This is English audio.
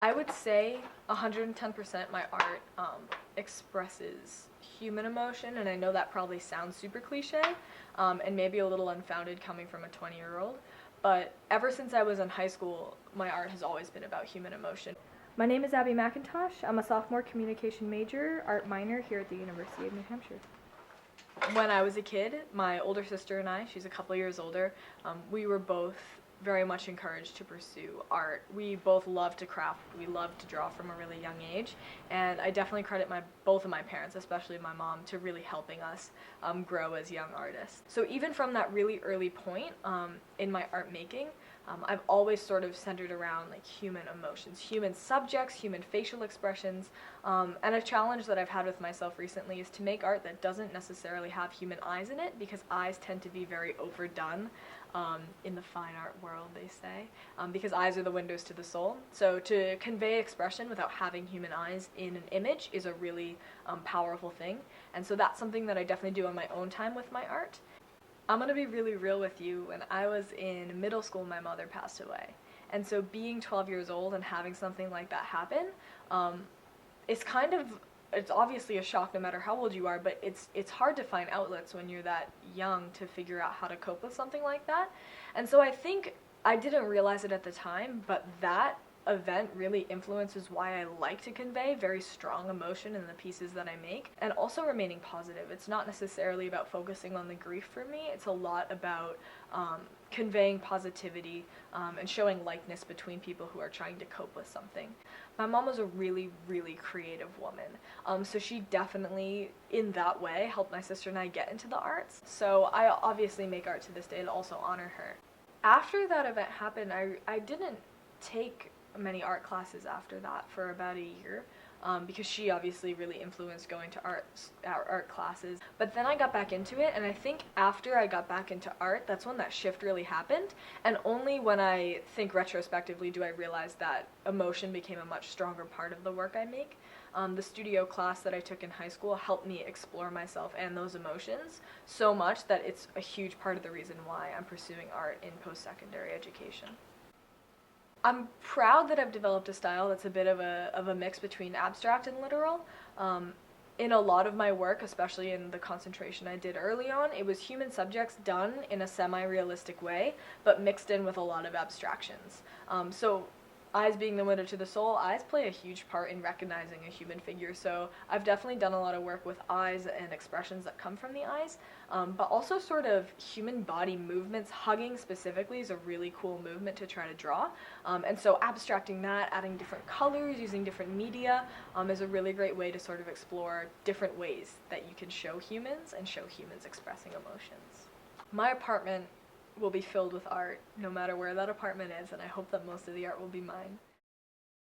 I would say 110% my art expresses human emotion, and I know that probably sounds super cliche, and maybe a little unfounded coming from a 20-year-old, but ever since I was in high school, my art has always been about human emotion. My name is Abby McIntosh. I'm a sophomore communication major, art minor here at the University of New Hampshire. When I was a kid, my older sister and I, she's a couple years older, we were both very much encouraged to pursue art. We both loved to craft, we loved to draw from a really young age, and I definitely credit both of my parents, especially my mom, to really helping us grow as young artists. So even from that really early point in my art making, I've always sort of centered around like human emotions, human subjects, human facial expressions, and a challenge that I've had with myself recently is to make art that doesn't necessarily have human eyes in it, because eyes tend to be very overdone in the fine art world, they say, because eyes are the windows to the soul. So to convey expression without having human eyes in an image is a really powerful thing, and so that's something that I definitely do on my own time with my art. I'm gonna be really real with you. When I was in middle school, my mother passed away. And so being 12 years old and having something like that happen, it's kind of, it's obviously a shock no matter how old you are, but it's hard to find outlets when you're that young to figure out how to cope with something like that. And so I think I didn't realize it at the time, but that event really influences why I like to convey very strong emotion in the pieces that I make, and also remaining positive. It's not necessarily about focusing on the grief for me, it's a lot about conveying positivity and showing likeness between people who are trying to cope with something. My mom was a really, really creative woman, so she definitely, in that way, helped my sister and I get into the arts. So I obviously make art to this day to also honor her. After that event happened, I didn't take many art classes after that for about a year, because she obviously really influenced going to art classes. But then I got back into it, and I think after I got back into art, that's when that shift really happened, and only when I think retrospectively do I realize that emotion became a much stronger part of the work I make. The studio class that I took in high school helped me explore myself and those emotions so much that it's a huge part of the reason why I'm pursuing art in post-secondary education. I'm proud that I've developed a style that's a bit of a mix between abstract and literal. In a lot of my work, especially in the concentration I did early on, it was human subjects done in a semi-realistic way, but mixed in with a lot of abstractions. So eyes being the window to the soul, eyes play a huge part in recognizing a human figure, so I've definitely done a lot of work with eyes and expressions that come from the eyes, but also sort of human body movements. Hugging specifically is a really cool movement to try to draw, and so abstracting that, adding different colors, using different media, is a really great way to sort of explore different ways that you can show humans and show humans expressing emotions. My apartment will be filled with art, no matter where that apartment is, and I hope that most of the art will be mine.